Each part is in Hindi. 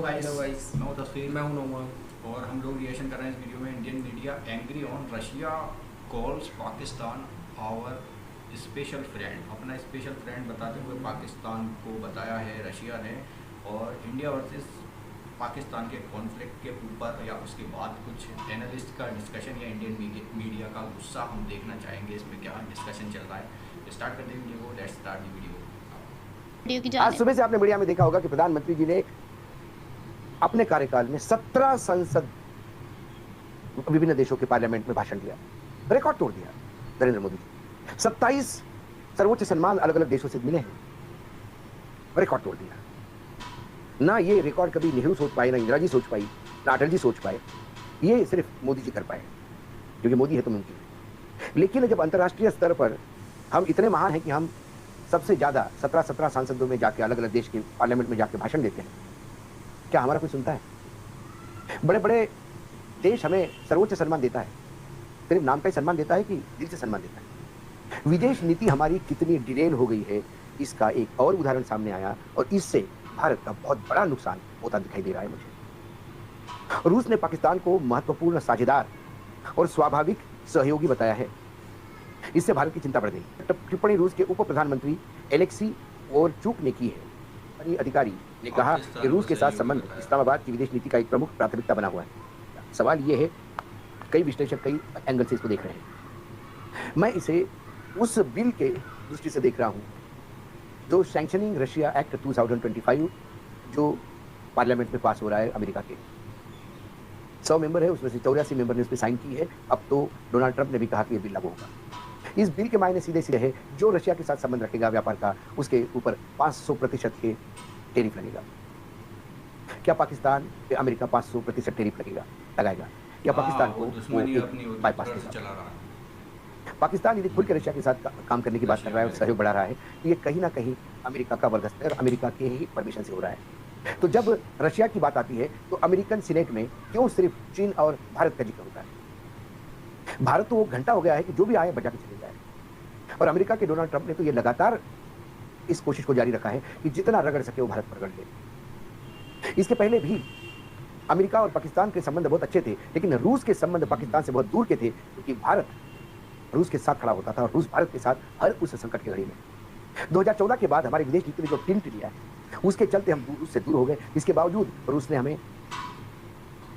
गाइस। हेलो गाइस, मैं हूं तस्वीर मैं हूं नोमान। और हम लोग रिएक्शन कर रहे हैं इस वीडियो में। Indian media angry on Russia calls Pakistan our special friend. अपना स्पेशल फ्रेंड बताते हुए पाकिस्तान को बताया है रशिया ने। और इंडिया वर्सेस पाकिस्तान के कॉन्फ्लिक्ट के ऊपर या उसके बाद कुछ एनालिस्ट का डिस्कशन या इंडियन मीडिया का गुस्सा हम देखना चाहेंगे। इसमें क्या डिस्कशन चल रहा है, स्टार्ट कर दें वीडियो को। Let's start the video. Video की आज जाने सुबह से आपने मीडिया में देखा होगा कि प्रधानमंत्री जी ने अपने कार्यकाल में 17 संसद विभिन्न देशों के पार्लियामेंट में भाषण दिया, रिकॉर्ड तोड़ दिया। नरेंद्र मोदी जी 27 सर्वोच्च सम्मान अलग अलग देशों से मिले हैं, रिकॉर्ड तोड़ दिया। ना ये रिकॉर्ड कभी नेहरू सोच पाए, ना इंदिरा जी सोच पाई, ना अटल जी सोच पाए, ये सिर्फ मोदी जी कर पाए, क्योंकि मोदी है तो मुमकिन है। लेकिन जब अंतर्राष्ट्रीय स्तर पर हम इतने महान हैं कि हम सबसे ज्यादा 17 सांसदों में जाके अलग अलग देश के पार्लियामेंट में जाके भाषण देते हैं, क्या हमारा कोई सुनता है? बड़े बड़े देश हमें सर्वोच्च सम्मान देता है, सिर्फ नाम का ही सम्मान देता है कि दिल से सम्मान देता है? विदेश नीति हमारी कितनी डिरेल हो गई है, इसका एक और उदाहरण सामने आया, और इससे भारत का बहुत बड़ा नुकसान होता दिखाई दे रहा है मुझे। रूस ने पाकिस्तान को महत्वपूर्ण साझेदार और स्वाभाविक सहयोगी बताया है, इससे भारत की चिंता बढ़ गई। टिप्पणी रूस के उप प्रधानमंत्री एलेक्सी ओरचुक ने की है। अधिकारी ने कहा कि रूस के साथ संबंध इस्लामाबाद की विदेश नीति का एक प्रमुख प्राथमिकता बना हुआ है। सवाल यह है, कई विश्लेषक कई एंगल से इसको देख रहे हैं। मैं इसे उस बिल के दृष्टि से देख रहा हूं जो सैंक्शनिंग रशिया एक्ट 2025 जो पार्लियामेंट में पास हो रहा है। अमेरिका के 100 मेंबर है, उसमें से 84 मेंबर ने उस पर साइन की है। अब तो डोनाल्ड ट्रंप ने भी कहा कि यह बिल लागू होगा। इस बिल के मायने सीधे सीधे है, जो रशिया के साथ संबंध रखेगा व्यापार का, उसके ऊपर 500% के टेरिफ लगेगा। क्या पाकिस्तान पे अमेरिका 500% टेरिफ लगाएगा? या पाकिस्तान को बाईपास देगा? पाकिस्तान यदि खुल के रशिया के साथ काम करने की बात कर रहा है और सहयोग बढ़ा रहा है, तो ये कहीं ना कहीं अमेरिका का वर्गस्त है और अमेरिका के ही परमिशन से हो रहा है। तो जब रशिया की बात आती है तो अमेरिकन सीनेट में क्यों सिर्फ चीन और भारत का जिक्र होता है? भारत तो वो घंटा हो गया है कि जो भी आए बजा के चले जाए, और अमेरिका के डोनाल्ड ट्रंप ने तो ये लगातार इस कोशिश को जारी रखा है कि जितना रगड़ सके वो भारत पर रगड़ ले। इसके पहले भी अमेरिका और पाकिस्तान के संबंध बहुत अच्छे थे, लेकिन रूस के संबंध पाकिस्तान से बहुत दूर के थे, क्योंकि भारत रूस के साथ खड़ा होता था और रूस भारत के साथ हर उस संकट की घड़ी में। 2014 के बाद हमारी विदेश नीति ने जो टिल्ट लिया है, उसके चलते हम रूस से दूर हो गए। इसके बावजूद रूस ने हमें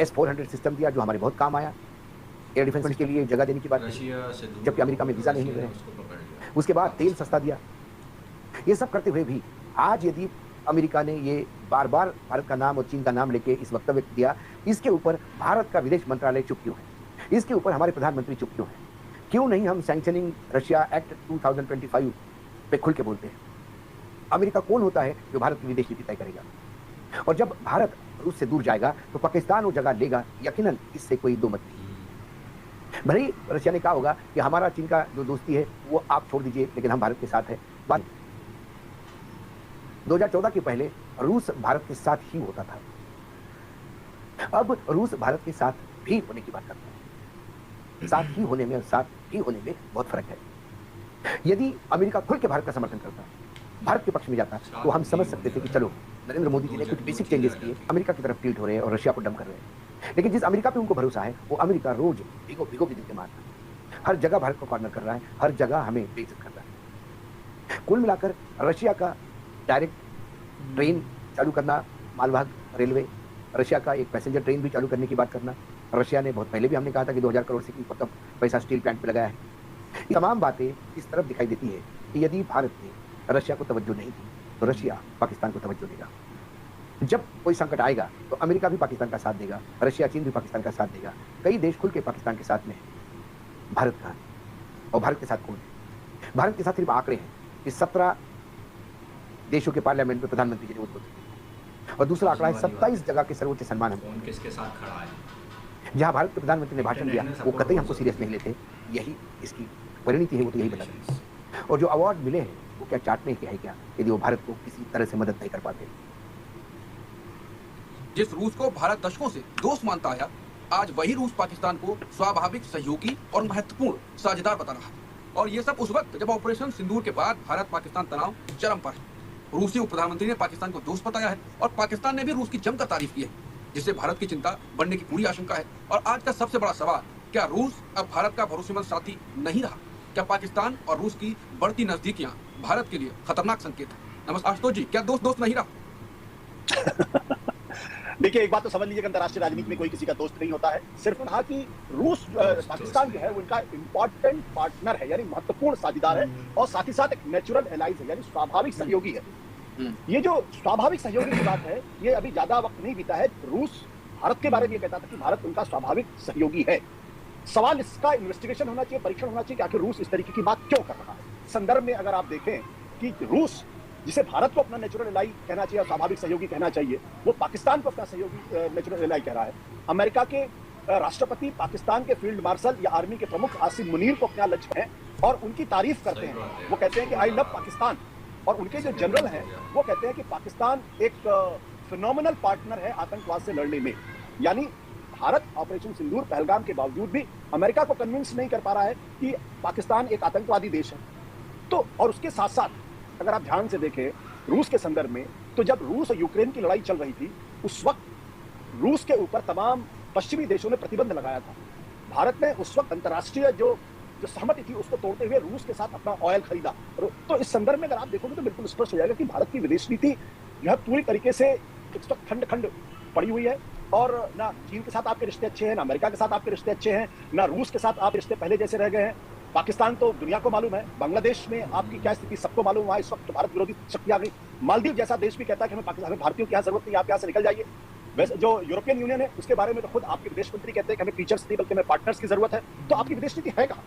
S-400 सिस्टम दिया, जो हमारे बहुत काम आया। एयर डिफेंस के लिए जगह देने की बात, जबकि अमेरिका में वीजा नहीं मिल रहे। उसके बाद तेल सस्ता दिया। ये सब करते हुए भी आज यदि अमेरिका ने ये बार बार भारत का नाम और चीन का नाम लेके इस वक्तव्य दिया, इसके ऊपर भारत का विदेश मंत्रालय चुप क्यों है? इसके ऊपर हमारे प्रधानमंत्री चुप क्यों है? क्यों नहीं हम सैंक्शनिंग रशिया एक्ट 2025 पे खुल के बोलते हैं? अमेरिका कौन होता है जो भारत की विदेश नीति तय करेगा? और जब भारत रूस से दूर जाएगा तो पाकिस्तान वो जगह लेगा, यकीनन, इससे कोई दो मत नहीं। भले ही रशिया ने कहा होगा कि हमारा चीन का जो दोस्ती है वो आप छोड़ दीजिए, लेकिन हम भारत के साथ है। बात 2014 के पहले रूस भारत के साथ ही होता था, अब रूस भारत के साथ भी होने की बात करता है। साथ ही होने में और साथ ही होने में बहुत फर्क है। यदि अमेरिका खुल के भारत का समर्थन करता, भारत के पक्ष में जाता, तो हम समझ सकते थे कि चलो नरेंद्र मोदी जी ने कुछ बेसिक चेंजेस किए, अमेरिका की तरफ टिल्ट हो रहे हैं और रशिया को डम कर रहे हैं। लेकिन जिस अमेरिका पे उनको भरोसा है, वो अमेरिका रोज भिगो भिगो के दिल मार रहा है, हर जगह भारत को कॉर्नर कर रहा है, हर जगह हमें बेइज्जत कर रहा है। कुल मिलाकर रशिया का डायरेक्ट ट्रेन चालू करना, मालवाहक रेलवे, रशिया का एक पैसेंजर ट्रेन भी चालू करने की बात करना, रशिया ने बहुत पहले भी हमने कहा था कि 2000 करोड़ से मतलब पैसा स्टील प्लांट पे लगाया है। ये तमाम बातें इस तरफ दिखाई देती है कि यदि भारत ने रशिया को तवज्जो नहीं दी तो रशिया पाकिस्तान को तवज्जो देगा। जब कोई संकट आएगा तो अमेरिका भी पाकिस्तान का साथ देगा, रशिया चीन भी पाकिस्तान का साथ देगा। कई देश खुल के पाकिस्तान के साथ में है, भारत का। और भारत के साथ कौन है? भारत के साथ सिर्फ आंकड़े हैं कि 17 देशों के पार्लियामेंट में प्रधानमंत्री जी ने उद्बोधन दिया, और दूसरा आंकड़ा है 27 जगह के सर्वोच्च सम्मान हम किसके साथ खड़ा है। जहां भारत के प्रधानमंत्री ने भाषण दिया वो कतई हमको सीरियस नहीं लेते। यही इसकी परिणति है, वो तो यही बताते हैं। और जो अवार्ड मिले हैं वो क्या चाटने के है क्या, यदि वो भारत को किसी तरह से मदद नहीं कर पाते? जिस रूस को भारत दशकों से दोस्त मानता आया, आज वही रूस पाकिस्तान को स्वाभाविक सहयोगी और महत्वपूर्ण साझेदार बता रहा है। और ये सब उस वक्त जब ऑपरेशन सिंदूर के बाद भारत पाकिस्तान तनाव चरम पर है। रूसी उप प्रधानमंत्री ने पाकिस्तान को दोस्त बताया है और पाकिस्तान ने भी रूस की जमकर तारीफ की है, जिससे भारत की चिंता बढ़ने की पूरी आशंका है। और आज का सबसे बड़ा सवाल, क्या रूस अब भारत का भरोसेमंद साथी नहीं रहा? क्या पाकिस्तान और रूस की बढ़ती नजदीकियां भारत के लिए खतरनाक संकेत है? नमस्कार आशुतोष जी, क्या दोस्त नहीं रहा? देखिए, एक बात तो समझ लीजिए कि अंतर्राष्ट्रीय राजनीति में कोई किसी का दोस्त नहीं होता है। सिर्फ कहा कि रूस पाकिस्तान जो है वो इनका इंपॉर्टेंट पार्टनर है, यानी महत्वपूर्ण साझेदार है, और साथ ही साथ एक नेचुरल एलाइज है, यानी स्वाभाविक सहयोगी है। ये जो स्वाभाविक सहयोगी की बात है, ये अभी ज्यादा वक्त नहीं बीता है, रूस भारत के बारे में ये कहता था कि भारत उनका स्वाभाविक सहयोगी है। सवाल इसका इन्वेस्टिगेशन होना चाहिए, परीक्षण होना चाहिए कि आखिर रूस इस तरीके की बात क्यों कर रहा है। संदर्भ में अगर आप देखें कि रूस, जिसे भारत को अपना नेचुरल एलाई कहना चाहिए और स्वाभाविक सहयोगी कहना चाहिए, वो पाकिस्तान को अपना सहयोगी नेचुरल एलाई कह रहा है। अमेरिका के राष्ट्रपति पाकिस्तान के फील्ड मार्शल या आर्मी के प्रमुख आसिम मुनीर को अपना लक्ष्य है और उनकी तारीफ करते हैं। वो कहते हैं कि आई लव पाकिस्तान, और उनके जो जनरल हैं वो कहते हैं कि पाकिस्तान एक फिनोमिनल पार्टनर है आतंकवाद से लड़ने में। यानी भारत ऑपरेशन सिंदूर पहलगाम के बावजूद भी अमेरिका को कन्विंस नहीं कर पा रहा है कि पाकिस्तान एक आतंकवादी देश है। तो और उसके साथ साथ अगर आप ध्यान से देखें रूस के संदर्भ में, तो जब रूस और यूक्रेन की लड़ाई चल रही थी उस वक्त रूस के ऊपर तमाम पश्चिमी देशों ने प्रतिबंध लगाया था। भारत ने उस वक्त अंतर्राष्ट्रीय जो सहमति थी उसको तोड़ते हुए रूस के साथ अपना ऑयल खरीदा। तो इस संदर्भ में अगर आप देखोगे तो बिल्कुल स्पष्ट हो जाएगा कि भारत की विदेश नीति जो है पूरी तरीके से इस वक्त खंड खंड पड़ी हुई है, और ना चीन के साथ आपके रिश्ते अच्छे हैं, ना अमेरिका के साथ आपके रिश्ते अच्छे हैं, ना रूस के साथ आप रिश्ते पहले जैसे रह गए हैं। पाकिस्तान तो दुनिया को मालूम है, बांग्लादेश में आपकी क्या स्थिति सबको मालूम है। वहां इस वक्त भारत विरोधी शक्ति आ गई। मालदीव जैसा देश भी कहता है कि हमें भारतीयों की यहाँ जरूरत नहीं, आप यहाँ से निकल जाइए। वैसे जो यूरोपियन यूनियन है उसके बारे में तो खुद आपके विदेश मंत्री कहते हैं कि हमें टीचर्स नहीं बल्कि हमें पार्टनर्स की जरूरत है। तो आपकी विदेश नीति है कहाँ?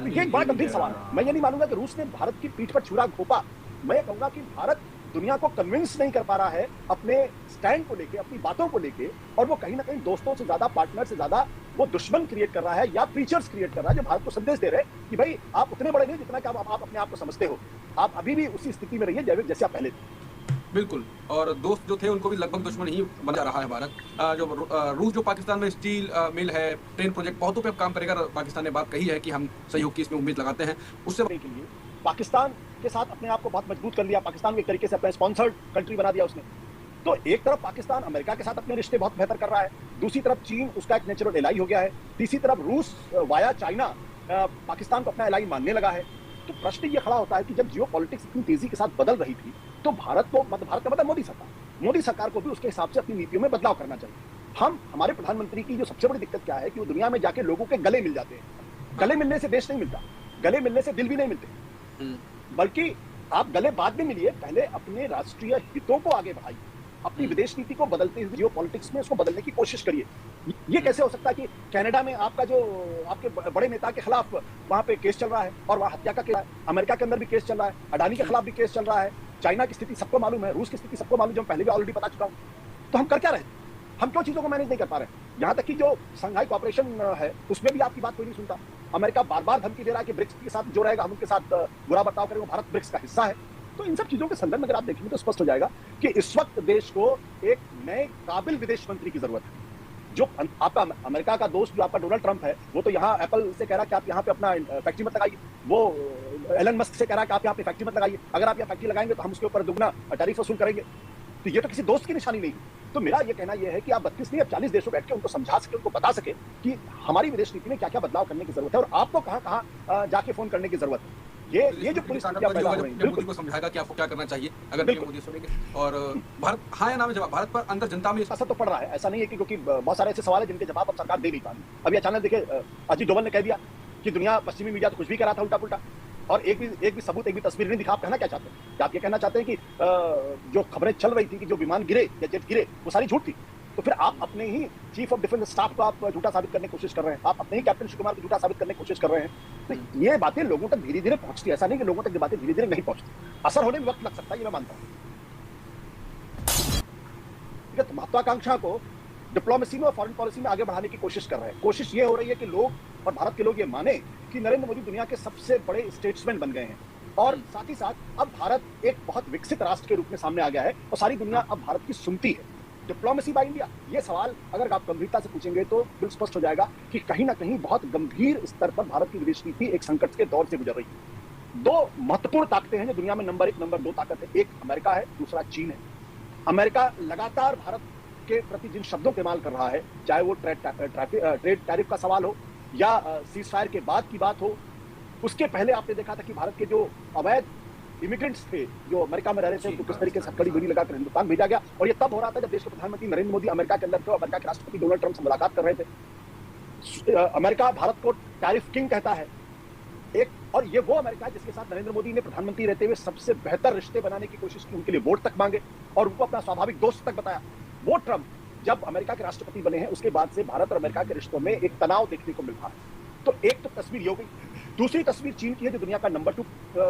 ये एक बड़ा गंभीर सवाल है। मैं ये नहीं मानूंगा कि रूस ने भारत की पीठ पर छुरा घोंपा। मैं कहूंगा कि भारत दुनिया को कन्विंस नहीं कर पा रहा है अपने स्टैंड को लेके, अपनी बातों को लेके, और वो कहीं ना कहीं दोस्तों से ज्यादा, पार्टनर से ज्यादा वो दुश्मन क्रिएट कर रहा है या प्रीचर्स क्रिएट कर रहा है जो भारत को संदेश दे रहे हैं कि भाई आप उतने बड़े नहीं जितना कि आप अपने आप को समझते हो। आप अभी भी उसी स्थिति में रहिए जैसे आप पहले थे। बिल्कुल, और दोस्त जो थे उनको भी लगभग दुश्मन ही बना रहा है भारत। रूस जो पाकिस्तान में स्टील मिल है, ट्रेन प्रोजेक्ट बहुतों पे काम करेगा। पाकिस्तान ने बात कही है कि हम सहयोग की इसमें उम्मीद लगाते हैं। उससे के लिए पाकिस्तान के साथ अपने आप को बहुत मजबूत कर लिया, पाकिस्तान को एक तरीके से अपना स्पॉन्सर्ड कंट्री बना दिया उसने। तो एक तरफ पाकिस्तान अमेरिका के साथ अपने रिश्ते बहुत बेहतर कर रहा है, दूसरी तरफ चीन उसका एक नेचुरल एलाई हो गया है, तीसरी तरफ रूस वाया चाइना पाकिस्तान को अपना एलाई मानने लगा है। तो प्रश्न ये खड़ा होता है कि जब जियो पॉलिटिक्स इतनी तेजी के साथ बदल रही थी तो भारत का मतलब मोदी सरकार को भी उसके हिसाब से अपनी नीतियों में बदलाव करना चाहिए। हमारे प्रधानमंत्री की जो सबसे बड़ी दिक्कत क्या है कि वो दुनिया में जाके लोगों के गले मिल जाते हैं। गले मिलने से देश नहीं मिलता, गले मिलने से दिल भी नहीं मिलते, बल्कि आप गले बाद में मिलिए, पहले अपने राष्ट्रीय हितों को आगे बढ़ाइए, अपनी विदेश नीति को बदलते हुए जियो पॉलिटिक्स में उसको बदलने की कोशिश करिए। ये कैसे हो सकता है कि कनाडा में आपका जो आपके बड़े नेता के खिलाफ वहां पे केस चल रहा है और वहां हत्या का केस है, अमेरिका के अंदर भी केस चल रहा है, अडानी के खिलाफ भी केस चल रहा है, चाइना की स्थिति सबको मालूम है, रूस की स्थिति सबको मालूम है, जो पहले भी ऑलरेडी बता चुका हूं। तो हम कर क्या रहे? हम क्यों चीजों को मैनेज नहीं कर पा रहे? यहाँ तक कि जो संघाई कॉपरेशन है उसमें भी आपकी बात कोई नहीं सुनता। अमेरिका बार बार धमकी दे रहा है कि ब्रिक्स के साथ जो रहेगा हम उनके साथ बुरा बर्ताव करेंगे, भारत ब्रिक्स का हिस्सा है। तो इन सब चीजों के संदर्भ में अगर आप देखेंगे तो स्पष्ट हो जाएगा कि इस वक्त देश को एक नए काबिल विदेश मंत्री की जरूरत है। जो आपका अमेरिका का दोस्त जो आपका डोनाल्ड ट्रंप है वो तो यहाँ एप्पल से कह रहा है कि आप यहाँ पे अपना फैक्ट्री मत लगाइए, वो एलन मस्क से कह रहा है कि आप यहाँ पे फैक्ट्री मत लगाइए, अगर आप यहाँ फैक्ट्री लगाएंगे तो हम उसके ऊपर दुगना टैरिफ वसूल करेंगे। तो ये तो किसी दोस्त की निशानी नहीं। तो मेरा ये कहना यह है कि आप 32 नहीं, अब 40 देशों बैठ के उनको समझा सके, उनको बता सके कि हमारी विदेश नीति में क्या क्या बदलाव करने की जरूरत है और आपको कहाँ कहाँ जाके फोन करने की जरूरत है। ये जो पुलिस मोदी को समझाएगा कि आपको क्या करना चाहिए अगर मोदी सुनेंगे। और भारत हाँ या ना में जवाब, भारत पर अंदर जनता में असर तो पड़ रहा है, ऐसा नहीं है कि क्योंकि बहुत सारे ऐसे सवाल है जिनके जवाब अब सरकार दे नहीं पा रही। अभी अचानक देखिए अजीत डोभाल ने कह दिया कि दुनिया पश्चिमी मीडिया तो कुछ भी कह रहा था उल्टा पुल्टा, और एक भी सबूत, एक भी तस्वीर नहीं दिखा। आप कहना क्या चाहते हैं? आप ये कहना चाहते हैं कि जो खबरें चल रही थी कि जो विमान गिरे या जेट गिरे वो सारी झूठ थी? तो फिर आप अपने ही चीफ ऑफ डिफेंस स्टाफ को आप झूठा साबित करने की कोशिश कर रहे हैं, आप अपने ही कैप्टन शिव कुमार को झूठा साबित करने की कोशिश कर रहे हैं। तो ये बातें लोगों तक धीरे धीरे पहुंचती है, ऐसा नहीं कि लोगों तक ये बातें धीरे धीरे नहीं पहुंचती, असर होने में वक्त लग सकता है, ये मैं मानता हूँ। महत्वाकांक्षा को डिप्लोमेसी में और फॉरेन पॉलिसी में आगे बढ़ाने की कोशिश कर रहे हैं। कोशिश ये हो रही है कि लोग और भारत के लोग ये माने कि नरेंद्र मोदी दुनिया के सबसे बड़े स्टेट्समैन बन गए हैं, और साथ ही साथ अब भारत एक बहुत विकसित राष्ट्र के रूप में सामने आ गया है और सारी दुनिया अब भारत की सुनती है। डिप्लोमेसी बाय इंडिया, ये सवाल अगर आप गंभीरता से पूछेंगे तो बिल्कुल स्पष्ट हो जाएगा कि कहीं ना कहीं बहुत गंभीर स्तर पर भारत की विदेश नीति एक संकट के दौर से गुजर रही है। दो महत्वपूर्ण ताकतें हैं जो दुनिया में नंबर 1 नंबर 2 ताकत है। एक अमेरिका है, दूसरा चीन है। अमेरिका लगातार भारत के प्रति जिन शब्दों का इस्तेमाल कर रहा है, चाहे वो ट्रेड टैरिफ का सवाल हो या सीज फायर के बाद की बात हो, उसके पहले आपने देखा था कि भारत के जो अवैध इमिग्रेंट्स थे जो अमेरिका में रह रहे थे उनको किस तरीके से हथकड़ी गोली लगाकर हिंदुस्तान भेजा गया। और ये तब हो रहा था जब देश के प्रधानमंत्री नरेंद्र मोदी अमेरिका के अंदर थे, अमेरिका के राष्ट्रपति डोनाल्ड ट्रंप से मुलाकात कर रहे थे। अमेरिका भारत को टैरिफ किंग कहता है एक, और ये वो अमेरिका है जिसके साथ नरेंद्र मोदी ने प्रधानमंत्री रहते हुए सबसे बेहतर रिश्ते बनाने की कोशिश की, उनके लिए वोट तक मांगे और उनको अपना स्वाभाविक दोस्त तक बताया। वो ट्रंप जब अमेरिका के राष्ट्रपति बने हैं उसके बाद से भारत और अमेरिका के रिश्तों में एक तनाव देखने को मिल रहा है। तो एक तो तस्वीर ये हो गई। दूसरी तस्वीर चीन की है जो दुनिया का नंबर 2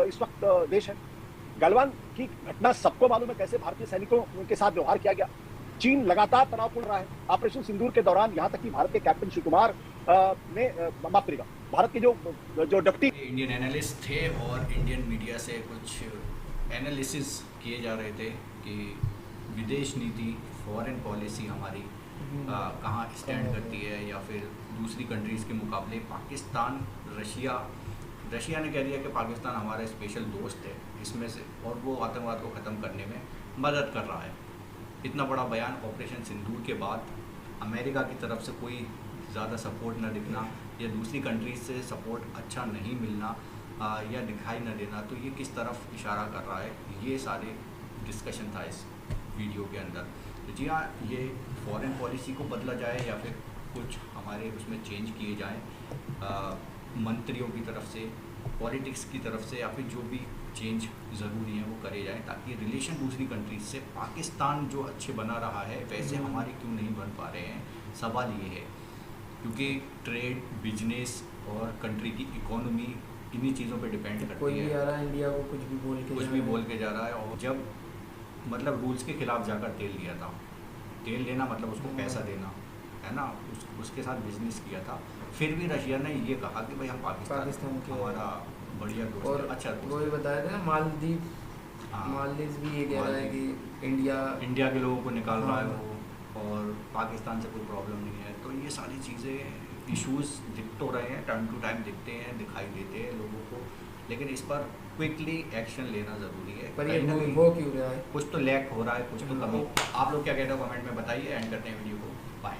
इस वक्त देश है। गलवान की घटना सबको मालूम है, कैसे भारतीय सैनिकों के साथ व्यवहार किया गया। चीन लगातार तनावपूर्ण रहा है। ऑपरेशन सिंदूर के दौरान यहां तक कि भारत के कैप्टन शिव कुमार ने माफ करेगा, भारत के जो डिप्टी इंडियन एनालिस्ट थे और इंडियन मीडिया से कुछ एनालिसिस किए जा रहे थे कि विदेश नीति, फॉरेन पॉलिसी हमारी कहाँ स्टैंड करती है, या फिर दूसरी कंट्रीज़ के मुकाबले पाकिस्तान, रशिया ने कह दिया कि पाकिस्तान हमारा स्पेशल दोस्त है इसमें से, और वो आतंकवाद को ख़त्म करने में मदद कर रहा है। इतना बड़ा बयान ऑपरेशन सिंदूर के बाद अमेरिका की तरफ से कोई ज़्यादा सपोर्ट न दिखना या दूसरी कंट्रीज से सपोर्ट अच्छा नहीं मिलना या दिखाई न देना, तो ये किस तरफ इशारा कर रहा है, ये सारे डिस्कशन था इस वीडियो के अंदर। तो जी हाँ, ये फॉरेन पॉलिसी को बदला जाए या फिर कुछ हमारे उसमें चेंज किए जाएँ मंत्रियों की तरफ से, पॉलिटिक्स की तरफ से, या फिर जो भी चेंज ज़रूरी है वो करे जाए, ताकि रिलेशन दूसरी कंट्रीज से पाकिस्तान जो अच्छे बना रहा है वैसे हमारे क्यों नहीं बन पा रहे हैं। सवाल ये है क्योंकि ट्रेड, बिजनेस और कंट्री की इकोनॉमी इन्हीं चीज़ों पे डिपेंड करती है। कोई भी आ रहा है इंडिया को कुछ भी बोल के जा रहा है, और जब मतलब रूल्स के खिलाफ जाकर तेल लिया था, तेल लेना मतलब उसको पैसा देना है ना, उसके साथ बिजनेस किया था। फिर भी रशिया ने ये कहा कि भाई हम पाकिस्तान के हमारा बढ़िया दोस्त और है, अच्छा दोस्त वो भी बताया था ना, मालदीव भी ये कह रहा है कि इंडिया के लोगों को निकाल रहा है वो, और पाकिस्तान से कोई प्रॉब्लम नहीं है। तो ये सारी चीज़ें, इश्यूज दिख तो रहे हैं, टाइम टू टाइम दिखते हैं, दिखाई देते हैं लोगों को, लेकिन इस पर क्विकली एक्शन लेना ज़रूरी है। पर ये हो क्यों रहा है? कुछ तो लैक हो रहा है, कुछ तो कमी। आप लोग क्या कहते हो कमेंट में बताइए। एंड करते हैं वीडियो को, बाय।